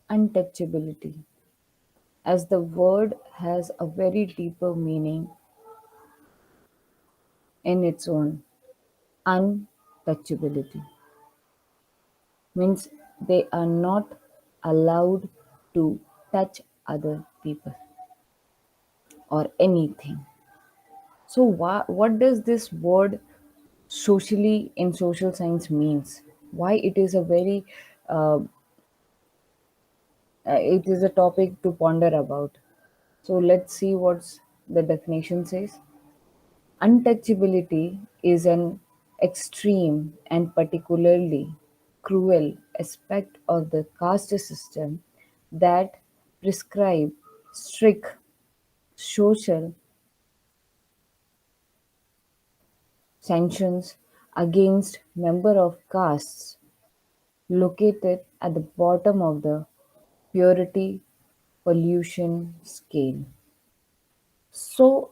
untouchability, as the word has a very deeper meaning in its own. Untouchability means they are not allowed to touch other people or anything. So, what does this word socially in social science means? Why it is a very it is a topic to ponder about. So let's see what the definition says. Untouchability is an extreme and particularly cruel aspect of the caste system that prescribe strict social sanctions against member of castes located at the bottom of the purity pollution scale. So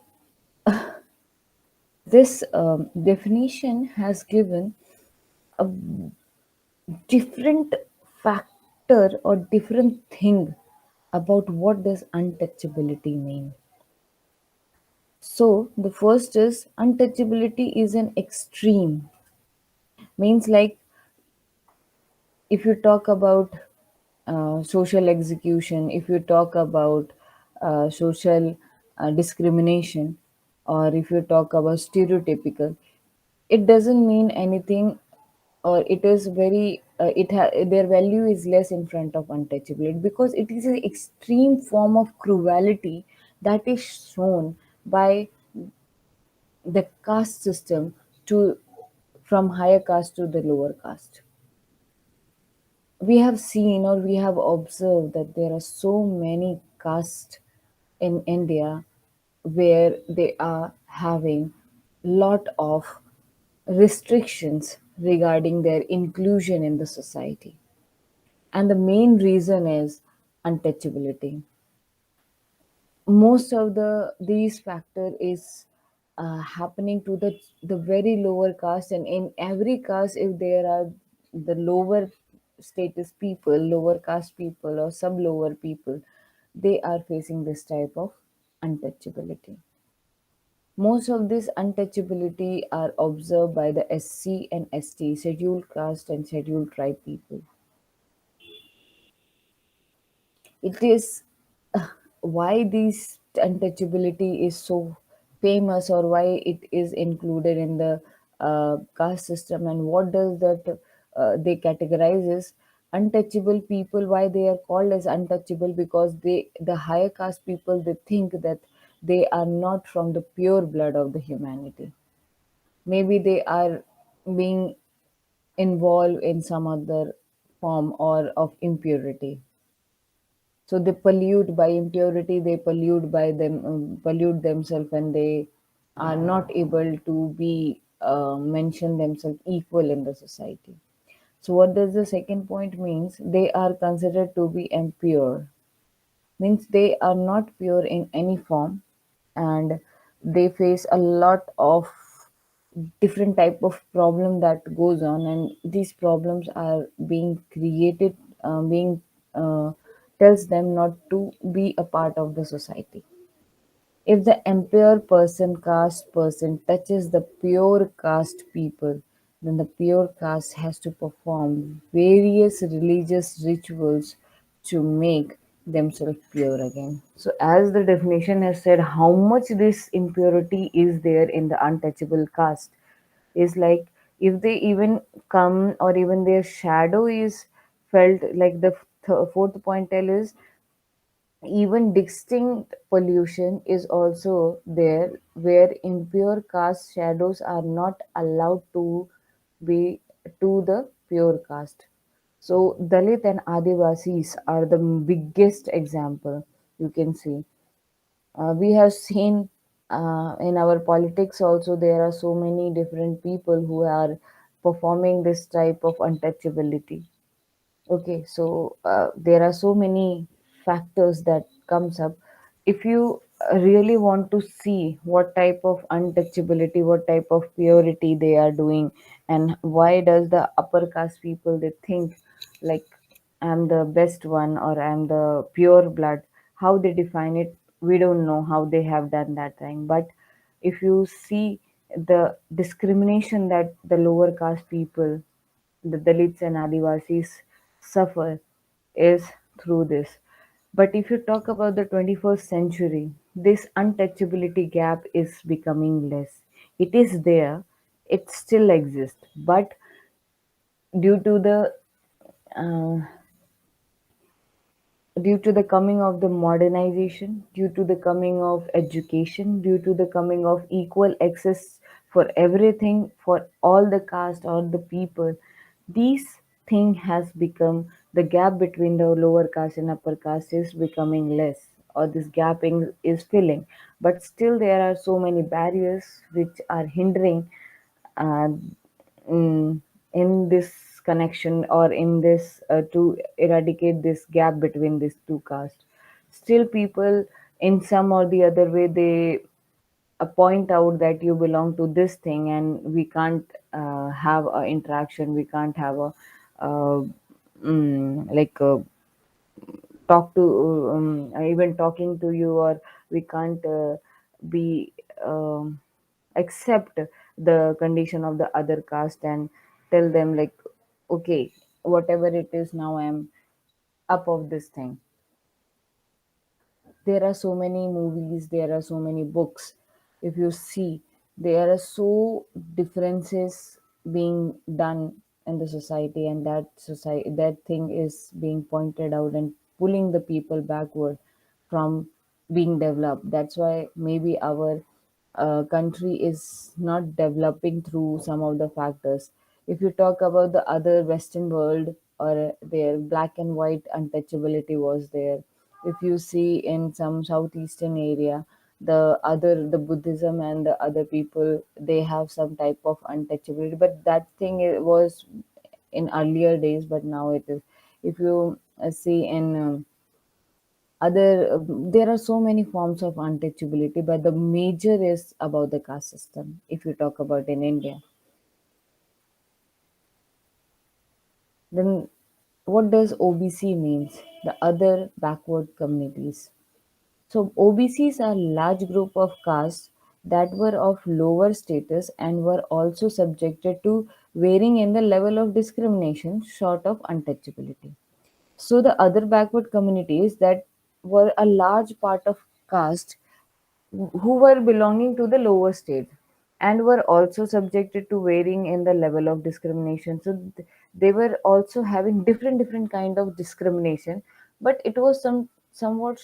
this definition has given a different factor or different thing about what does untouchability mean. So the first is untouchability is an extreme, means like if you talk about social execution, if you talk about social discrimination, or if you talk about stereotypical, it doesn't mean anything, or it is very their value is less in front of untouchability because it is an extreme form of cruelty that is shown by the caste system to from higher caste to the lower caste. We have seen or we have observed that there are so many castes in India where they are having lot of restrictions regarding their inclusion in the society. And the main reason is untouchability. Most of these factor is happening to the very lower caste, and in every caste if there are the lower status people, lower caste people or sub lower people, they are facing this type of untouchability. Most of this untouchability are observed by the SC and ST, scheduled caste and scheduled tribe people. It is why this untouchability is so famous, or why it is included in the caste system, and what does that they categorize as untouchable people. Why they are called as untouchable? Because the higher caste people, they think that they are not from the pure blood of the humanity. Maybe they are being involved in some other form or of impurity, so they pollute by impurity, they pollute by them, pollute themselves, and they are not able to be mention themselves equal in the society. So what does the second point means? They are considered to be impure, means they are not pure in any form, and they face a lot of different type of problem that goes on, and these problems are being created, being tells them not to be a part of the society. If the impure person, caste person, touches the pure caste people, then the pure caste has to perform various religious rituals to make themselves pure again. So, as the definition has said, how much this impurity is there in the untouchable caste is like if they even come or even their shadow is felt, like the fourth point tell is even distinct pollution is also there where impure caste shadows are not allowed to be to the pure caste. So Dalit and Adivasis are the biggest example you can see. We have seen in our politics also there are so many different people who are performing this type of untouchability. Okay, so there are so many factors that comes up. If you really want to see what type of untouchability, what type of purity they are doing, and why does the upper caste people they think like I'm the best one or I'm the pure blood. How they define it, we don't know how they have done that thing. But if you see the discrimination that the lower caste people, the Dalits and Adivasis suffer is through this. But if you talk about the 21st century, this untouchability gap is becoming less. It is there, it still exists, but due to the uh, due to the coming of the modernization, due to the coming of education, due to the coming of equal access for everything for all the caste or the people, these thing has become the gap between the lower caste and upper caste is becoming less, or this gapping is filling. But still, there are so many barriers which are hindering uh, in, in this connection or in this to eradicate this gap between these two castes. Still, people in some or the other way they point out that you belong to this thing and we can't have a interaction, we can't have a like talk to even talking to you, or we can't be accept the condition of the other caste and tell them like, okay, whatever it is, now I'm up of this thing. There are so many movies, there are so many books. If you see, there are so differences being done in the society, and that society, that thing is being pointed out and pulling the people backward from being developed. That's why maybe our country is not developing through some of the factors. If you talk about the other Western world, or their black and white untouchability was there. If you see in some southeastern area, the Buddhism and the other people, they have some type of untouchability. But that thing was in earlier days, but now it is. If you see in other there are so many forms of untouchability, but the major is about the caste system. If you talk about in India, then what does OBC means? The other backward communities. So OBCs are large group of castes that were of lower status and were also subjected to varying in the level of discrimination short of untouchability. So the other backward communities that were a large part of caste who were belonging to the lower state and were also subjected to varying in the level of discrimination. So they were also having different kind of discrimination, but it was somewhat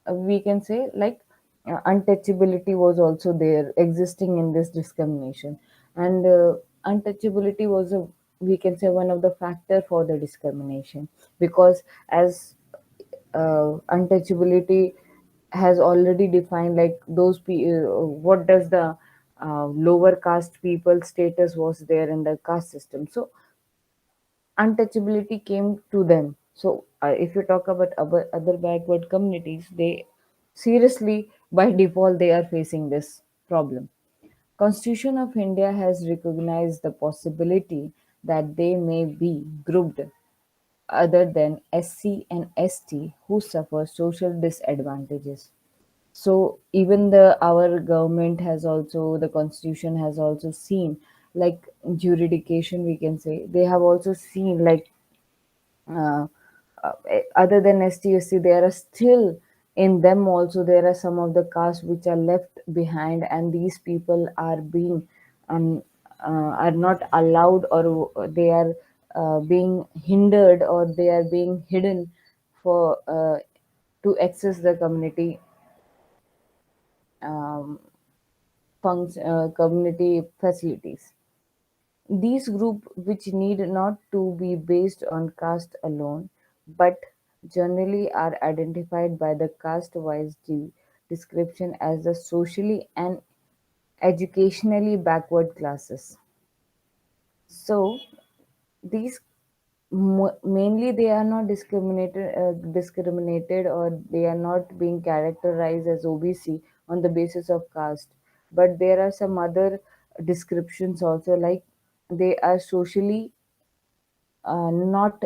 we can say like untouchability was also there existing in this discrimination. And untouchability was a, we can say, one of the factor for the discrimination, because as untouchability has already defined like what does the lower caste people status was there in the caste system. So untouchability came to them. So if you talk about other backward communities, they seriously by default they are facing this problem. Constitution of India has recognized the possibility that they may be grouped other than SC and ST who suffer social disadvantages. So even the our government has also, the constitution has also seen like jurisdiction, we can say, they have also seen like uh, other than STSC, there are still in them also there are some of the castes which are left behind, and these people are being um, are not allowed, or they are being hindered, or they are being hidden for to access the community um, community facilities. These groups, which need not to be based on caste alone, but generally are identified by the caste-wise description as the socially and educationally backward classes. So these mainly they are not discriminated, or they are not being characterized as OBC on the basis of caste, but there are some other descriptions also, like they are socially not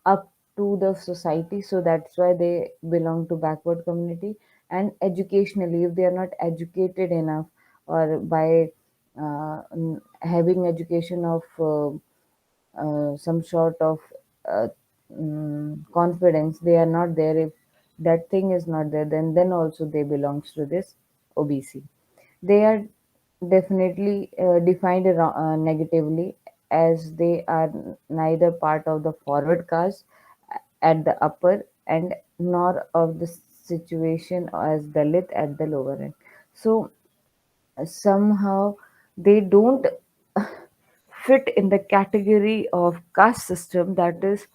up, to the society, so that's why they belong to backward community. And educationally, if they are not educated enough, or by having education of some sort of uh, confidence, they are not there. If that thing is not there, then also they belongs to this OBC. They are definitely defined negatively, as they are neither part of the forward caste at the upper end, nor of the situation as Dalit at the lower end. So somehow they don't fit in the category of caste system that is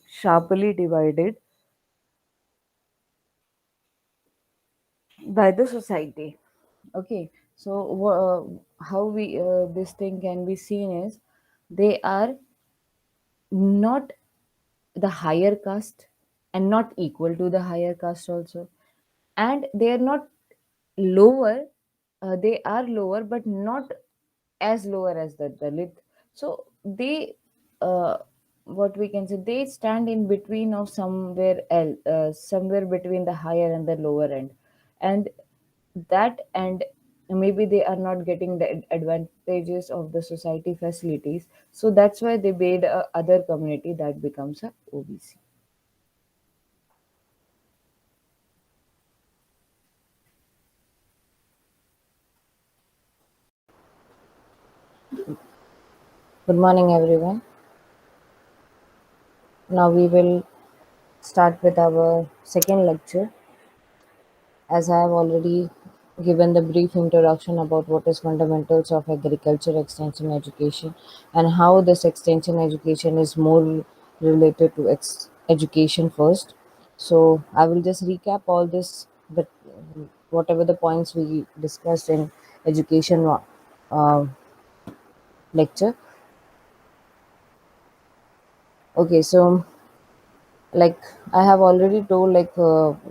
sharply divided by the society. Okay, so how we this thing can be seen is, they are not the higher caste and not equal to the higher caste also, and they are not lower. They are lower but not as lower as the Dalit. So they, uh, what we can say, they stand in between of somewhere else, somewhere between the higher and the lower end. And that, and maybe they are not getting the advantages of the society facilities, so that's why they made a other community that becomes a OBC. Good morning, everyone. Now we will start with our second lecture. As I have already given the brief introduction about what is fundamentals of agriculture extension education, and how this extension education is more related to education first. So I will just recap all this, the whatever the points we discussed in education uh, lecture. Okay, so like I have already told, like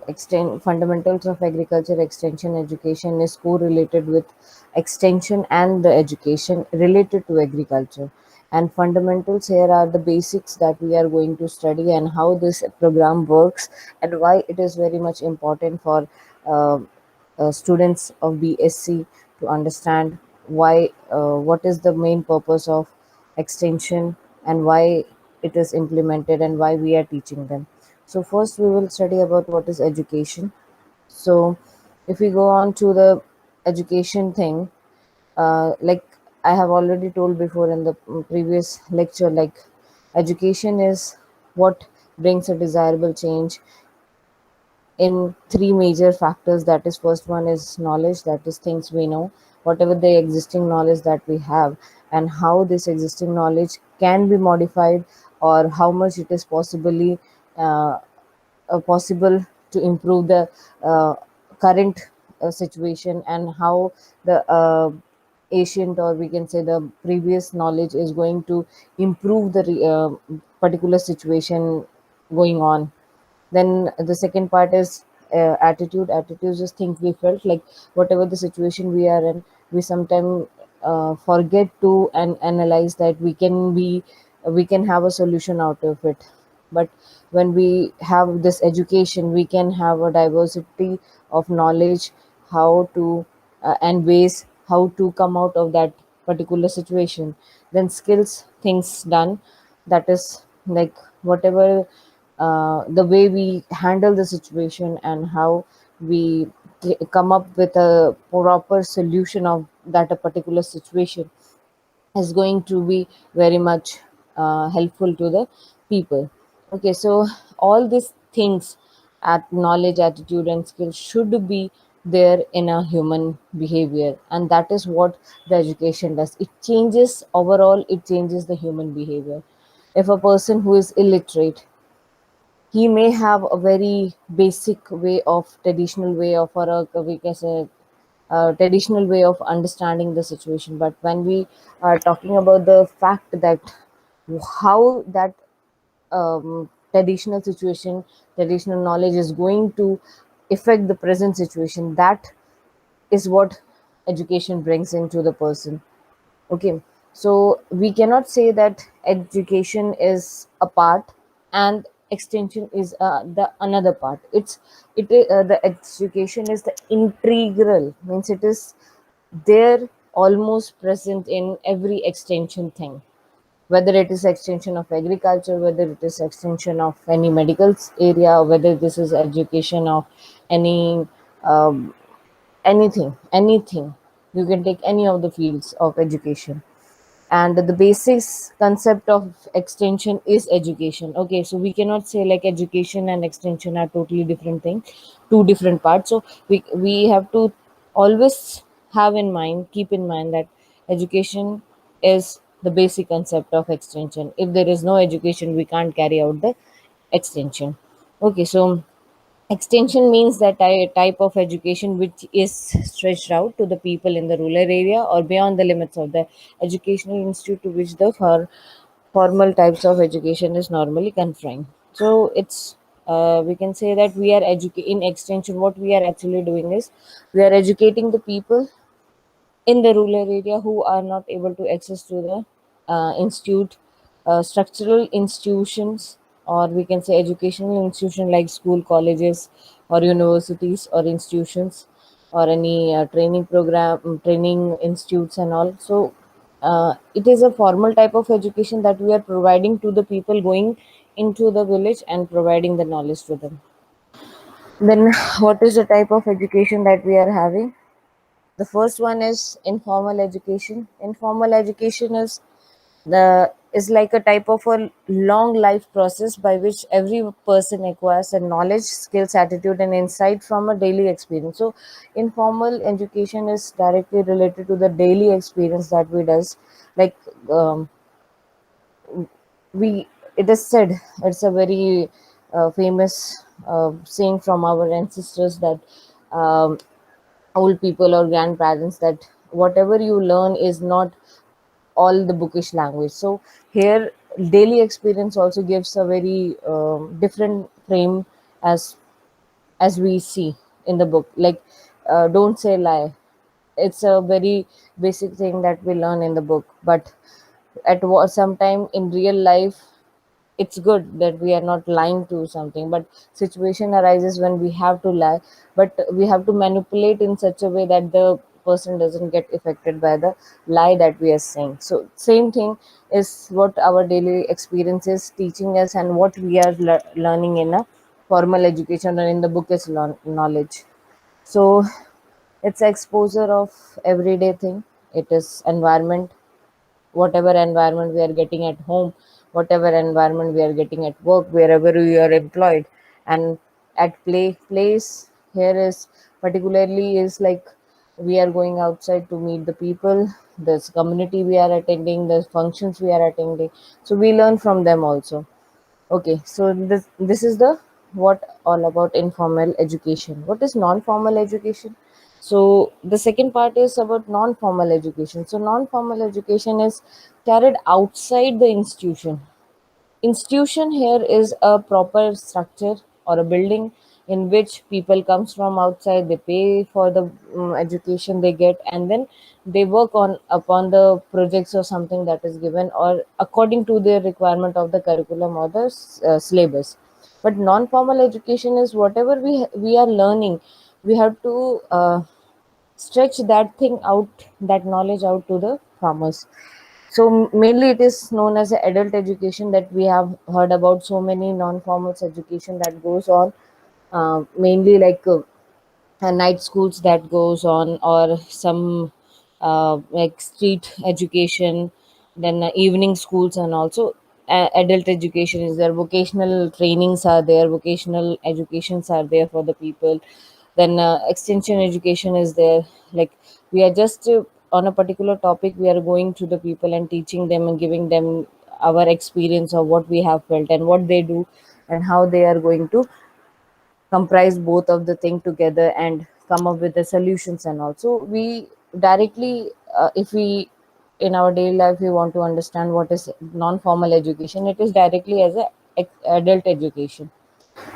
extend fundamentals of agriculture extension education is correlated with extension and the education related to agriculture. And fundamentals here are the basics that we are going to study, and how this program works, and why it is very much important for uh, students of BSc to understand why, what is the main purpose of extension, and why it is implemented, and why we are teaching them. So first we will study about what is education. So if we go on to the education thing, like I have already told before in the previous lecture, like education is what brings a desirable change in three major factors. That is, first one is knowledge, that is things we know, whatever the existing knowledge that we have, and how this existing knowledge can be modified, or how much it is uh, possible to improve the uh, current situation, and how the ancient, or we can say the previous knowledge, is going to improve the particular situation going on. Then the second part is attitude. Attitude is things we felt, like whatever the situation we are in, we sometimes forget to and analyze that we can have a solution out of it. But when we have this education, we can have a diversity of knowledge, how to and ways how to come out of that particular situation. Then skills, things done, that is like whatever the way we handle the situation, and how we come up with a proper solution of that a particular situation, is going to be very much helpful to the people. Okay, so all these things, at knowledge, attitude, and skill, should be there in a human behavior, and that is what the education does. It changes overall, it changes the human behavior. If a person who is illiterate, he may have a very basic way of traditional way of, or we can say traditional way of understanding the situation. But when we are talking about the fact that how that traditional situation, traditional knowledge is going to affect the present situation, that is what education brings into the person. Okay, so we cannot say that education is a part and extension is the another part. The education is the integral, means it is there, almost present in every extension thing, whether it is extension of agriculture, whether it is extension of any medical area, whether this is education of any um, anything. You can take any of the fields of education, and the basics concept of extension is education. Okay, so we cannot say like education and extension are totally different things, two different parts. So we have to always have in mind, keep in mind that education is the basic concept of extension. If there is no education, we can't carry out the extension. Okay, so extension means that type of education which is stretched out to the people in the rural area or beyond the limits of the educational institute to which the formal types of education is normally confined. So it's we can say that we are in extension. What we are actually doing is we are educating the people in the rural area who are not able to access to the institute, structural institutions, or we can say educational institution like school, colleges, or universities, or institutions, or any training program, training institutes and all. So it is a formal type of education that we are providing to the people going into the village and providing the knowledge to them. Then what is the type of education that we are having? The first one is informal education. Informal education is like a type of a long life process by which every person acquires a knowledge, skills, attitude, and insight from a daily experience. So, informal education is directly related to the daily experience that we does. Like um, we, it is said, it's a very famous saying from our ancestors that. Old people or grandparents, that whatever you learn is not all the bookish language. So here daily experience also gives a very different frame as we see in the book. Like don't say lie, it's a very basic thing that we learn in the book, but sometime in real life it's good that we are not lying to something, but situation arises when we have to lie, but we have to manipulate in such a way that the person doesn't get affected by the lie that we are saying. So same thing is what our daily experience is teaching us, and what we are learning in a formal education or in the book is knowledge. So it's exposure of everyday thing. It is environment, whatever environment we are getting at home, whatever environment we are getting at work, wherever we are employed, and at place here is particularly is like we are going outside to meet the people, this community we are attending, the functions we are attending, so we learn from them also. Okay, so this is the what all about informal education. What is non-formal education? So the second part is about non-formal education. So non-formal education is carried outside the institution. Institution here is a proper structure or a building in which people comes from outside, they pay for the education they get, and then they work on upon the projects or something that is given or according to the requirement of the curriculum or the syllabus. But non-formal education is whatever we are learning, we have to stretch that thing out, that knowledge out to the farmers. So mainly it is known as a adult education that we have heard about. So many non-formal education that goes on, mainly like night schools that goes on, or some like street education, then evening schools, and also adult education is there, vocational trainings are there, vocational educations are there for the people. Then extension education is there, like we are just on a particular topic, we are going to the people and teaching them and giving them our experience of what we have felt and what they do and how they are going to comprise both of the thing together and come up with the solutions. And also we directly if we in our daily life we want to understand what is non-formal education, it is directly as a adult education.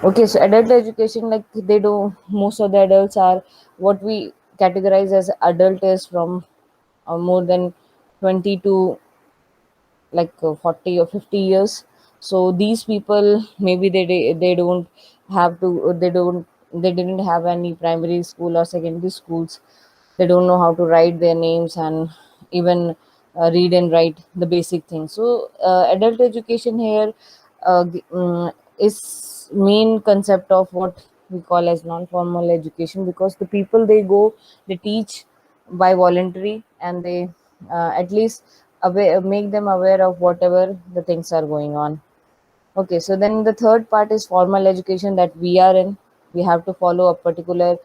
Okay, so adult education, like they do, most of the adults are what we categorize as adult is from more than 20 to like 40 or 50 years. So these people, maybe they don't have to they didn't have any primary school or secondary schools. They don't know how to write their names and even read and write the basic things. So adult education here is main concept of what we call as non-formal education, because the people they go, they teach by voluntary, and they at least make them aware of whatever the things are going on. Okay, so then the third part is formal education that we are in. We have to follow a particular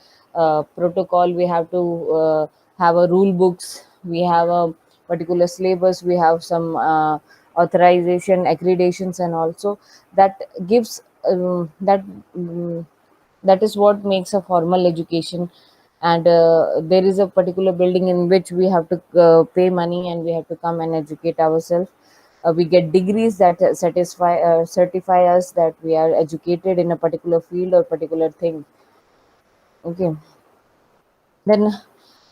protocol. We have to have a rule books. We have a particular syllabus. We have some authorization, accreditations, and also that gives um, that is what makes a formal education. And there is a particular building in which we have to pay money, and we have to come and educate ourselves. We get degrees that satisfy certify us that we are educated in a particular field or particular thing. Okay, then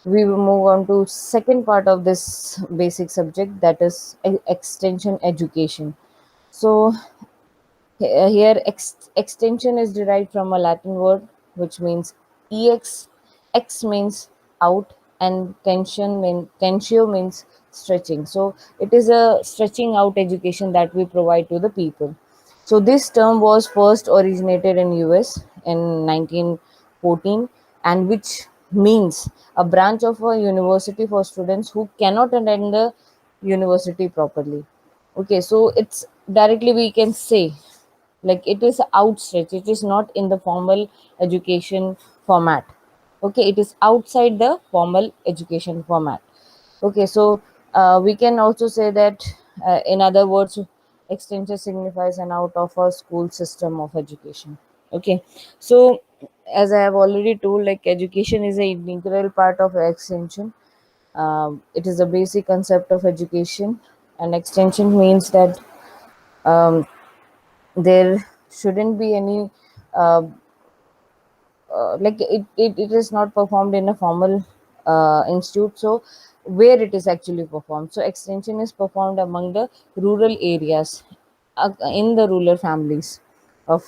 we will move on to second part of this basic subject, that is extension education. So here, extension is derived from a Latin word which means ex. Ex means out, and tentio means stretching. So it is a stretching out education that we provide to the people. So this term was first originated in US in 1914, and which means a branch of a university for students who cannot attend the university properly. Okay, so it's directly we can say like it is outstretched, it is not in the formal education format. Okay, it is outside the formal education format. Okay, so we can also say that in other words, extension signifies an out of a school system of education. Okay, so as I have already told, like education is an integral part of extension. It is a basic concept of education, and extension means that um, there shouldn't be any uh, it is not performed in a formal institute. So where it is actually performed, so extension is performed among the rural areas, in the rural families of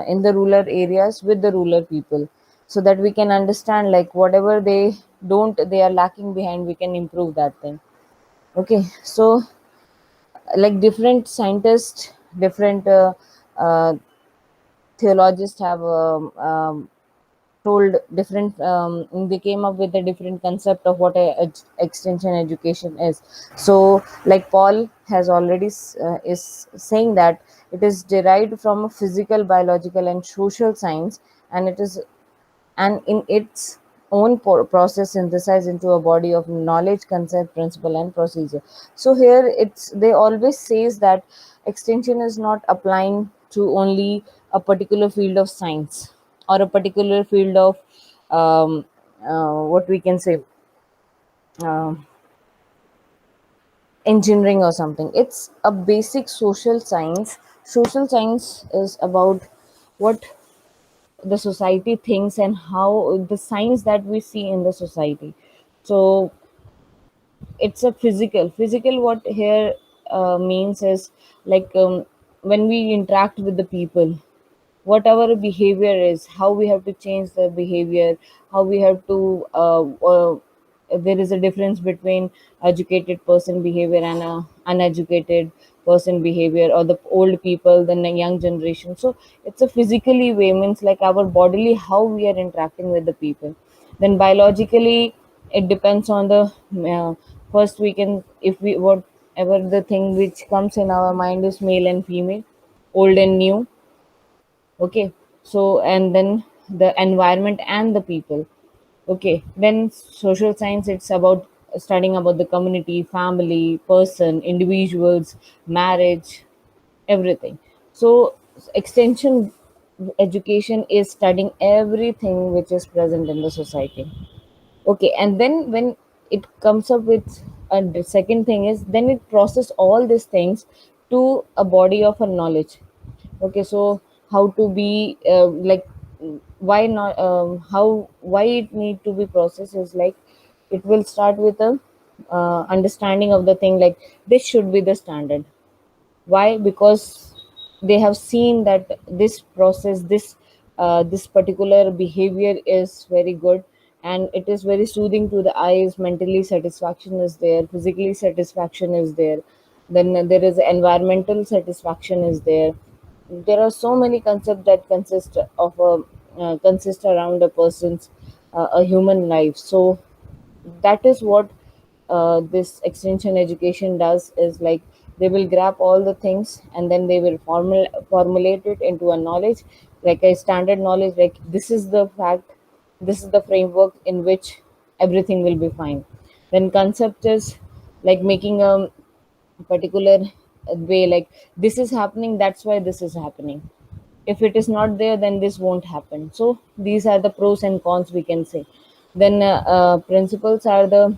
in the rural areas with the rural people, so that we can understand like whatever they are lacking behind, we can improve that thing. Okay, so like different scientists, different theologists have told different they came up with a different concept of what extension education is. So like Paul has already is saying that it is derived from a physical, biological, and social science, and it is and in its own process synthesized into a body of knowledge, concept, principle, and procedure. So here it's they always says that extension is not applying to only a particular field of science or a particular field of what we can say, uh, engineering or something. It's a basic social science. Social science is about what the society thinks and how the signs that we see in the society. So it's a physical what here means is like when we interact with the people, what our behavior is, how we have to change the behavior, how we have to there is a difference between educated person behavior and a uneducated person behavior, or the old people, the young generation. So it's a physically way, means like our bodily how we are interacting with the people. Then biologically it depends on the first we can, if we whatever the thing which comes in our mind is male and female, old and new. Okay, so and then the environment and the people. Okay, then social science, it's about studying about the community, family, person, individuals, marriage, everything. So extension education is studying everything which is present in the society. Okay, and then when it comes up with the second thing is, then it process all these things to a body of a knowledge. Okay, so how to be why not how why it need to be processed is like it will start with a understanding of the thing, like this should be the standard. Why? Because they have seen that this process, this particular behavior is very good, and it is very soothing to the eyes. Mentally satisfaction is there, physically satisfaction is there, then there is environmental satisfaction is there. There are so many concepts that consist around a person's a human life. So that is what this extension education does, is like they will grab all the things and then they will formulate it into a knowledge, like a standard knowledge, like this is the fact, this is the framework in which everything will be fine. Then concept is like making a particular way, like this is happening, that's why this is happening. If it is not there, then this won't happen. So these are the pros and cons, we can say. Then principles are the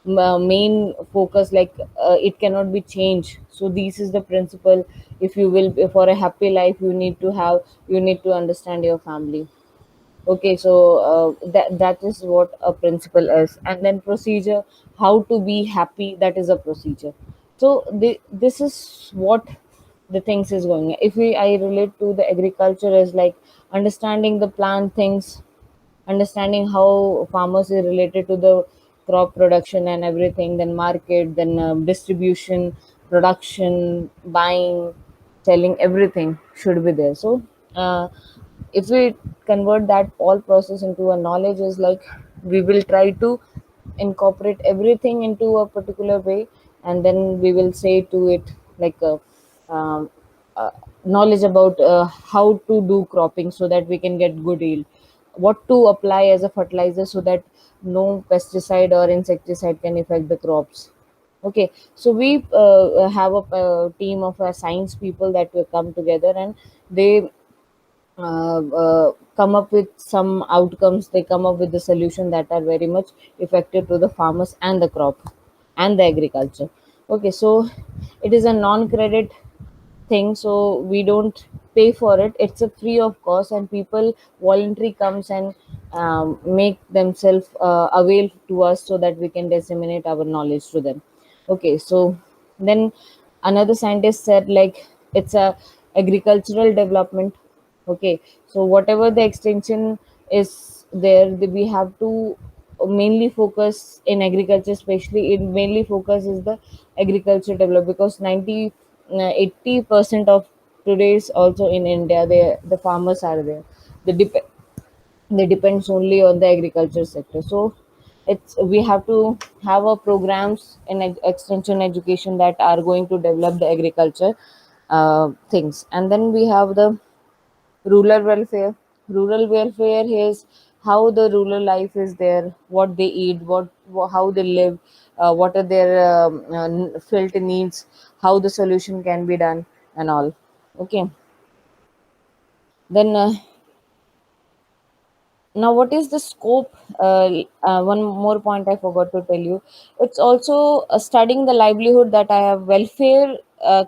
main focus, like it cannot be changed. So this is the principle. If you will, for a happy life, you need to understand your family. Okay, so that is what a principle is. And then procedure, how to be happy, that is a procedure. So this is what the things is going. If we I relate to the agriculture as like understanding the plant things, understanding how farmers is related to the crop production and everything, then market, then distribution, production, buying, selling, everything should be there. So if we convert that all process into a knowledge, is like we will try to incorporate everything into a particular way, and then we will say to it like a um, uh, knowledge about how to do cropping so that we can get good yield, what to apply as a fertilizer so that no pesticide or insecticide can affect the crops. Okay, so we have a team of science people that will come together, and they come up with some outcomes. They come up with the solution that are very much effective to the farmers and the crop and the agriculture. Okay, so it is a non-credit thing, so we don't pay for it. It's a free of cost, and people voluntary comes and make themselves avail to us so that we can disseminate our knowledge to them. Okay, so then another scientist said like it's a agricultural development. Okay, so whatever the extension is there, we have to mainly focus in agriculture, especially it mainly focus is the agriculture develop, because 80% of today's also in India, the farmers are there. They depends only on the agriculture sector. So it's we have to have a programs in extension education that are going to develop the agriculture things. And then we have the rural welfare. Rural welfare is how the rural life is there, what they eat, how they live, what are their felt needs, how the solution can be done, and all. Okay, then now what is the scope? One more point I forgot to tell you. It's also studying the livelihood that I have. Welfare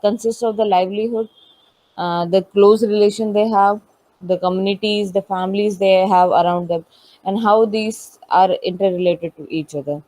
consists of the livelihood, the close relation they have, the communities, the families they have around them, and how these are interrelated to each other.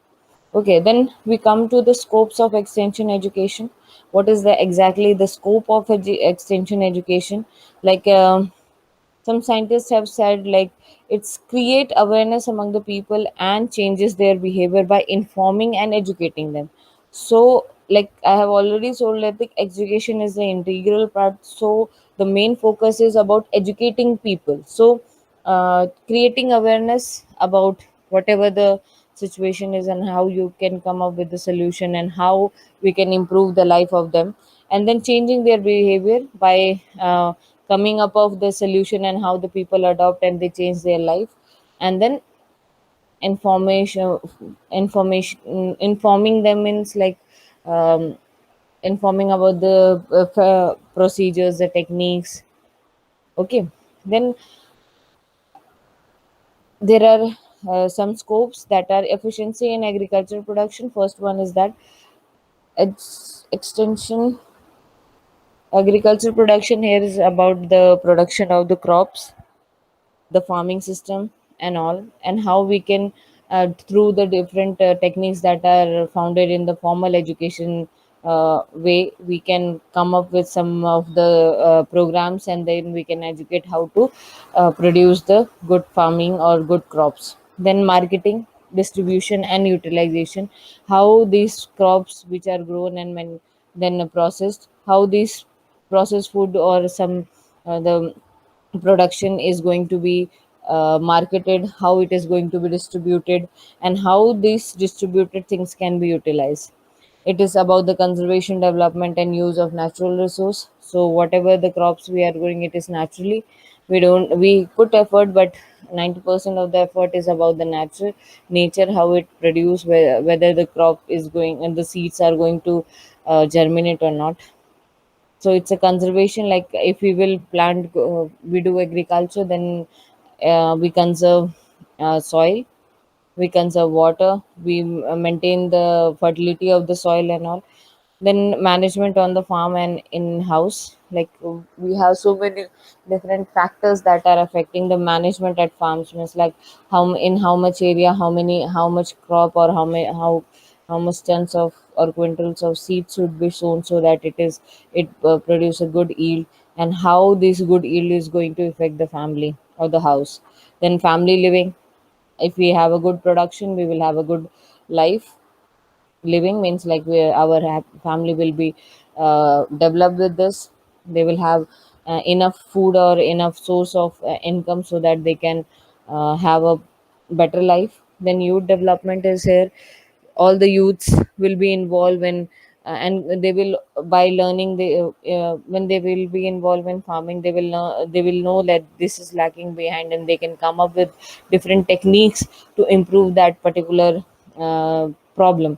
Okay, then we come to the scopes of extension education. What is the exactly the scope of extension education? Like some scientists have said like it's create awareness among the people and changes their behavior by informing and educating them. So like I have already told, I think education is the integral part. So the main focus is about educating people. So creating awareness about whatever the situation is, and how you can come up with the solution, and how we can improve the life of them, and then changing their behavior by coming up of the solution, and how the people adopt and they change their life. And then information informing them means like um, informing about the procedures, the techniques. Okay, then there are some scopes that are efficiency in agricultural production. First one is that extension agricultural production here is about the production of the crops, the farming system, and all, and how we can through the different techniques that are founded in the formal education way we can come up with some of the programs, and then we can educate how to produce the good farming or good crops. Then marketing, distribution and utilization, how these crops which are grown and then processed, how these processed food or some the production is going to be marketed, how it is going to be distributed, and how these distributed things can be utilized. It is about the conservation, development and use of natural resource. So whatever the crops we are growing, it is naturally, we put effort, but 90% of the effort is about the natural nature, how it produce, whether the crop is going and the seeds are going to germinate or not. So it's a conservation, like if we will plant, we do agriculture, then we conserve soil, we conserve water, we maintain the fertility of the soil and all. Then management on the farm and in house, like we have so many different factors that are affecting the management at farms. Means like in how much area, how much crop, or how much tons of or quintals of seeds should be sown, so that it produce a good yield, and how this good yield is going to affect the family or the house. Then family living, if we have a good production, we will have a good life. Living means like our family will be developed with this. They will have enough food or enough source of income, so that they can have a better life. Then youth development is here. All the youths will be involved and they will, by learning, when they will be involved in farming, they will know that this is lacking behind, and they can come up with different techniques to improve that particular problem.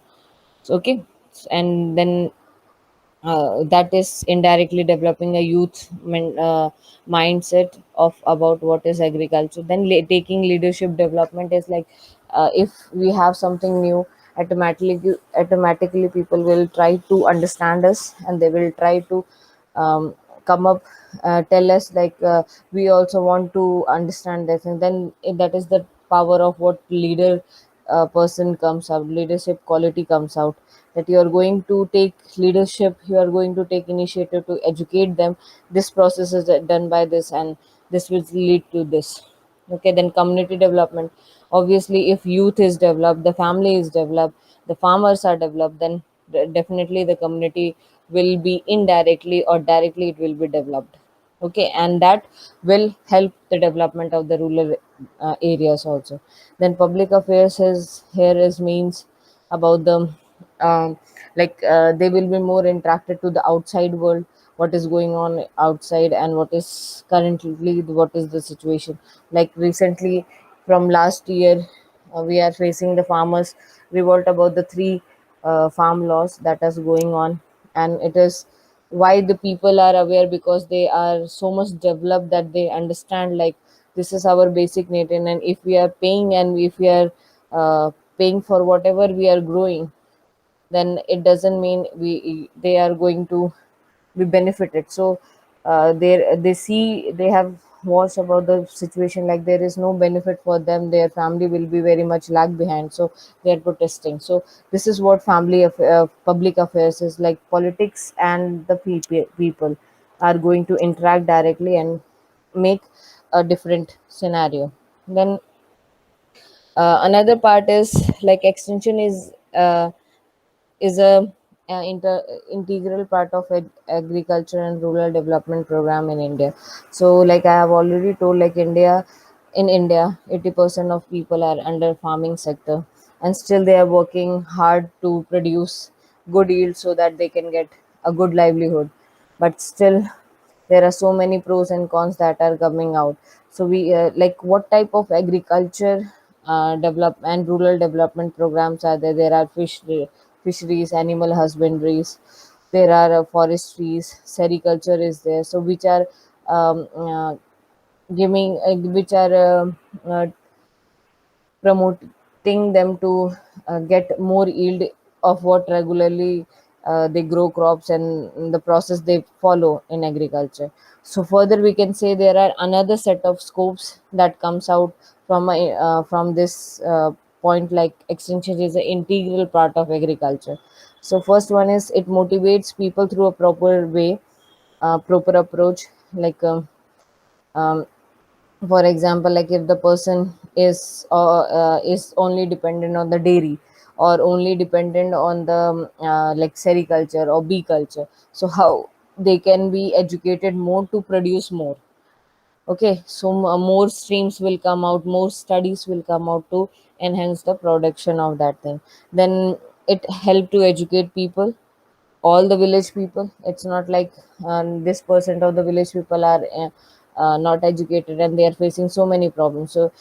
So, okay. And then that is indirectly developing a mindset of about what is agriculture. Then taking leadership development is like, if we have something new, automatically people will try to understand us, and they will try to come up, tell us like, we also want to understand this. And then that is the power of what leader person comes out, leadership quality comes out, that you are going to take leadership, you are going to take initiative to educate them. This process is done by this, and this will lead to this. Okay. Then community development, obviously if youth is developed, the family is developed, the farmers are developed, then definitely the community will be indirectly or directly, it will be developed. Okay. And that will help the development of the rural areas also. Then public affairs is here is means about the they will be more interacted to the outside world, what is going on outside, and what is the situation. Like recently, from last year, we are facing the farmers revolt about the three farm laws that is going on. And it is why the people are aware, because they are so much developed that they understand like, this is our basic need, and if we are paying, and if we are paying for whatever we are growing, then it doesn't mean they are going to be benefited. So they have watched about the situation, like there is no benefit for them, their family will be very much lag behind, so they are protesting. So this is what public affairs is like. Politics and the people are going to interact directly and make a different scenario. Then another part is like extension is a integral part of agriculture and rural development program in India. So like I have already told, like in India 80% of people are under farming sector, and still they are working hard to produce good yield, so that they can get a good livelihood. But still there are so many pros and cons that are coming out. So we like, what type of agriculture develop and rural development programs are there? There are fisheries, animal husbandries, there are forestries, sericulture is there, so which are um, uh, giving which are promoting them to get more yield of what regularly they grow crops, and the process they follow in agriculture. So further we can say there are another set of scopes that comes out from this point, like extension is an integral part of agriculture. So first one is it motivates people through a proper way, proper approach. Like um, for example, like if the person is only dependent on the dairy, or only dependent on the like sericulture or bee culture, so how they can be educated more to produce more. Okay, so more streams will come out, more studies will come out to enhance the production of that thing. Then it help to educate people, all the village people. It's not like this percent of the village people are not educated and they are facing so many problems. So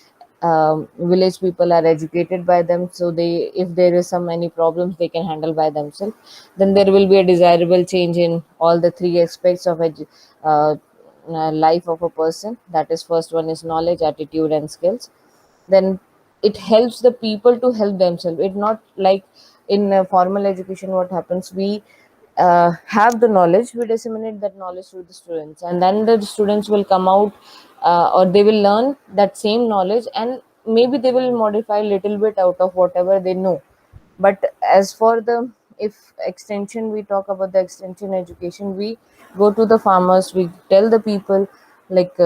village people are educated by them, so they, if there is some any problems, they can handle by themselves. Then there will be a desirable change in all the three aspects of life of a person. That is, first one is knowledge, attitude and skills. Then it helps the people to help themselves. It not like in formal education what happens, we have the knowledge, we disseminate that knowledge to the students, and then the students will come out, or they will learn that same knowledge, and maybe they will modify a little bit out of whatever they know. But as for the, if extension, we talk about the extension education, we go to the farmers, we tell the people like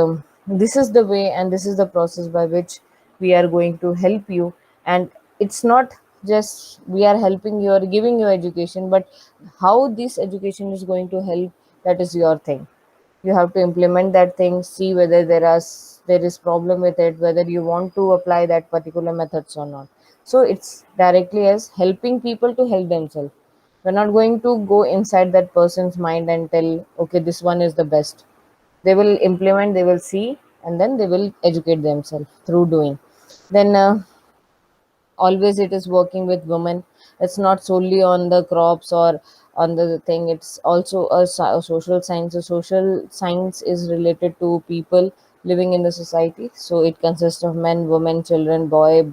this is the way and this is the process by which we are going to help you. And it's not just we are helping you or giving you education, but how this education is going to help, that is your thing. You have to implement that thing, see whether there is problem with it, whether you want to apply that particular methods or not. So it's directly as helping people to help themselves. We're not going to go inside that person's mind and tell, okay, this one is the best. They will implement, they will see, and then they will educate themselves through doing. Then always it is working with women. It's not solely on the crops or on the thing, it's also a social science. A social science is related to people living in the society, so it consists of men, women, children, boy,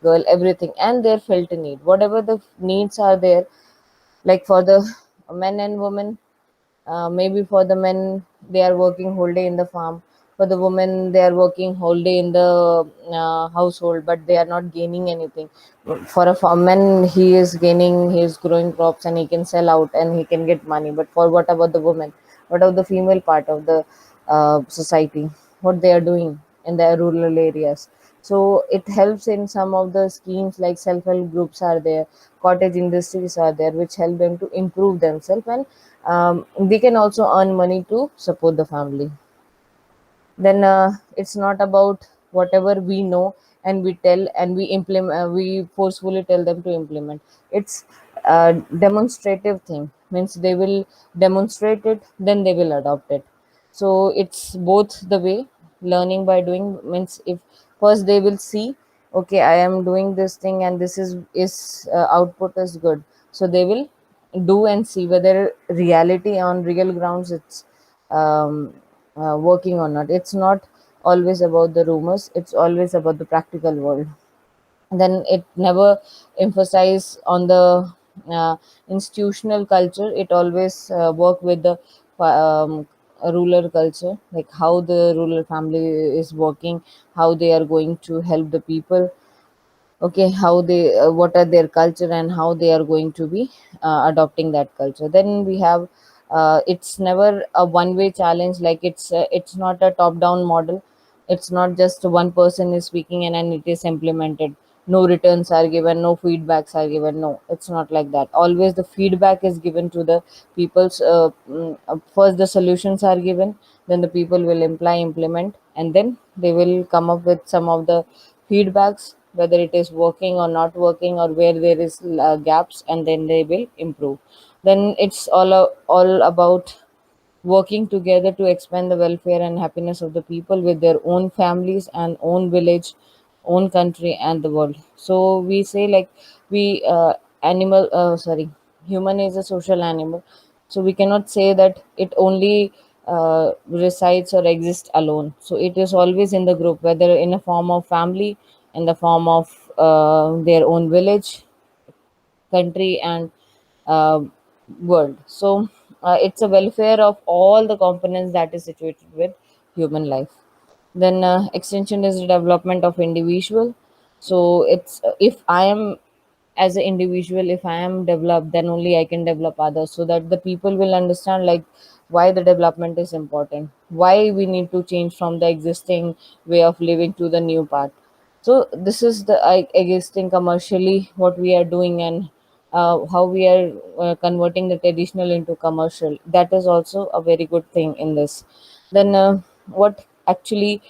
girl, everything, and their felt need, whatever the needs are there. Like for the men and women, maybe for the men, they are working whole day in the farm. For the women, they are working whole day in the household, but they are not gaining anything. For a farmer, he is gaining, he is growing crops and he can sell out and he can get money. But for what about the women? What about the female part of the society? What they are doing in the rural areas? So it helps in some of the schemes, like self-help groups are there, cottage industries are there, which help them to improve themselves, and they can also earn money to support the family. Then it's not about whatever we know and we tell and we implement, we forcefully tell them to implement. It's a demonstrative thing, means they will demonstrate it, then they will adopt it. So it's both the way. Learning by doing means, if first they will see, okay, I am doing this thing and this is output is good, so they will do and see whether reality on real grounds it's um, working or not. It's not always about the rumors, it's always about the practical world. Then it never emphasize on the institutional culture. It always work with the rural culture, like how the rural family is working, how they are going to help the people. Okay, how they what are their culture and how they are going to be adopting that culture. Then we have it's never a one way challenge, like it's not a top down model. It's not just one person is speaking and it is implemented, no returns are given, no feedbacks are given. No, it's not like that. Always the feedback is given to the people's first the solutions are given, then the people will implement, and then they will come up with some of the feedbacks, whether it is working or not working, or where there is gaps, and then they will improve. Then it's all about working together to expand the welfare and happiness of the people with their own families and own village, own country and the world. So we say like we animal sorry human is a social animal. So we cannot say that it only resides or exists alone. So it is always in the group, whether in a form of family, in the form of their own village, country and uh, world. So it's a welfare of all the components that is situated with human life. Then extension is the development of individual. So it's if I am as an individual, if I am developed, then only I can develop others, so that the people will understand like why the development is important, why we need to change from the existing way of living to the new path. So this is the I guess think commercially what we are doing, and how we are converting the traditional into commercial. That is also a very good thing in this. Then what actually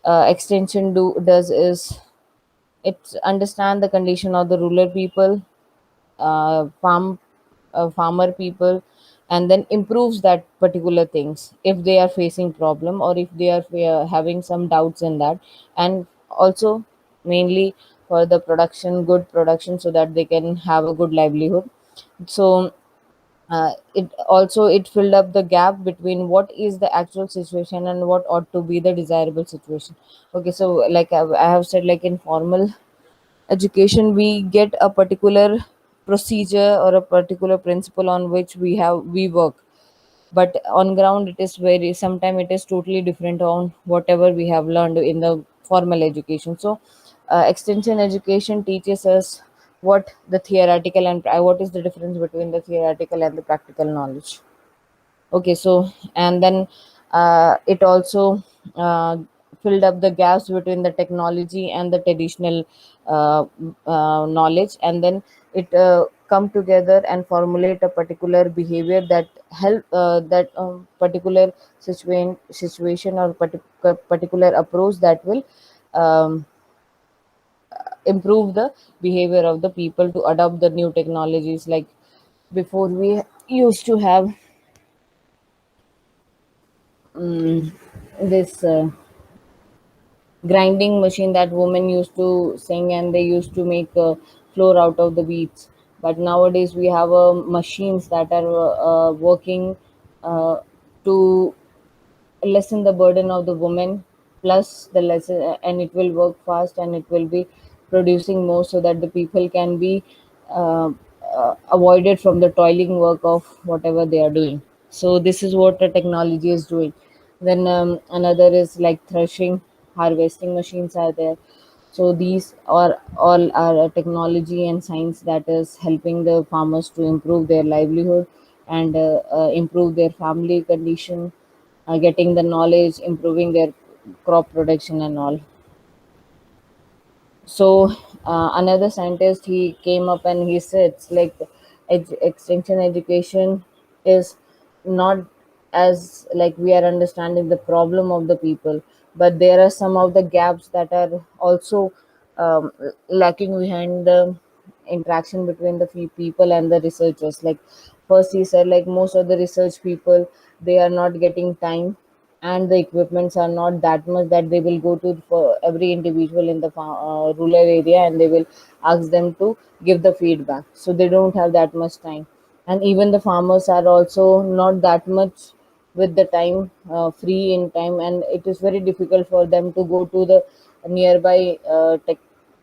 extension do does is it understand the condition of the rural people, farm farmer people, and then improves that particular things if they are facing problem, or if they are having some doubts in that. And also mainly for the production, good production, so that they can have a good livelihood. So it also it filled up the gap between what is the actual situation and what ought to be the desirable situation. Okay, so like I have said, like in formal education we get a particular procedure or a particular principle on which we work, but on ground it is very sometimes it is totally different on whatever we have learned in the formal education. So extension education teaches us what the theoretical and what is the difference between the theoretical and the practical knowledge. Okay, so and then it also uh, filled up the gaps between the technology and the traditional knowledge, and then it come together and formulate a particular behavior that help that particular situation or particular approach that will um, improve the behavior of the people to adopt the new technologies. Like before we used to have this grinding machine that women used to sing, and they used to make flour out of the wheats. But nowadays we have machines that are working uh, to lessen the burden of the woman, plus the lesson, and it will work fast and it will be producing more, so that the people can be uh, avoided from the toiling work of whatever they are doing. So this is what the technology is doing. Then another is like threshing, harvesting machines are there. So these are all are technology and science that is helping the farmers to improve their livelihood, and improve their family condition, getting the knowledge, improving their crop production and all. So another scientist, he came up and he said it's like extension education is not as like we are understanding the problem of the people, but there are some of the gaps that are also um, lacking behind the interaction between the people and the researchers. Like first he said, like most of the research people, they are not getting time, and the equipments are not that much that they will go to for every individual in the rural area, and they will ask them to give the feedback, so they don't have that much time. And even the farmers are also not that much with the time, free in time, and it is very difficult for them to go to the nearby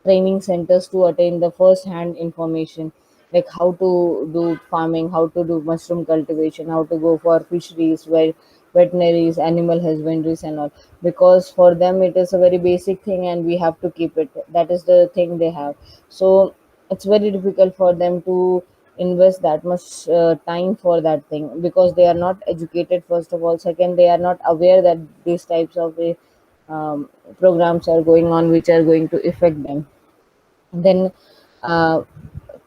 training centers to attain the first hand information, like how to do farming, how to do mushroom cultivation, how to go for fisheries, where veterinaries, animal husbandries and all. Because for them it is a very basic thing and we have to keep it, that is the thing they have. So it's very difficult for them to invest that much time for that thing, because they are not educated first of all. Second, they are not aware that these types of programs are going on which are going to affect them. Then uh,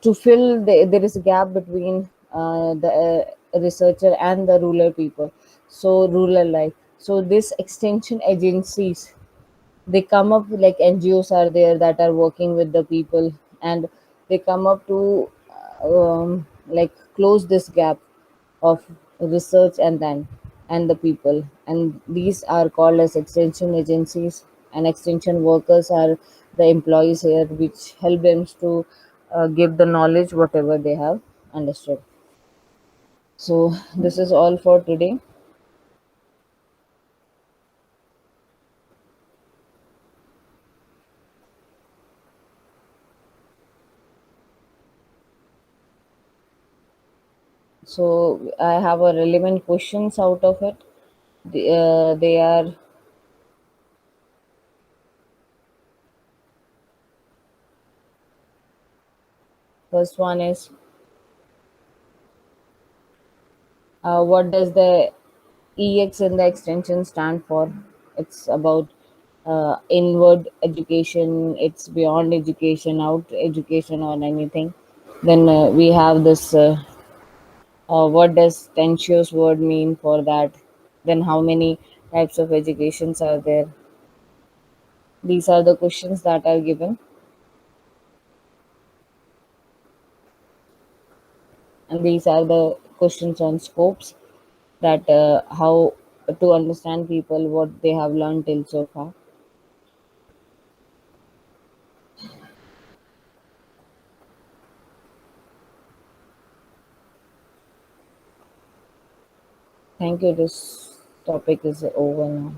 to fill there is a gap between the researcher and the rural people, so rural life. So this extension agencies, they come up with, like NGOs are there that are working with the people, and they come up to like close this gap of research and the people, and these are called as extension agencies. And extension workers are the employees here which help them to give the knowledge whatever they have understood. So this is all for today. So I have a relevant questions out of it. They are First one is, what does the EX in the extension stand for? It's about inward education, it's beyond education, out education, or anything. Then we have this, what does tenuous word mean for that? Then how many types of educations are there? These are the questions that are given, and these are the questions on scopes, that how to understand people what they have learned till so far. Thank you. This topic is over now.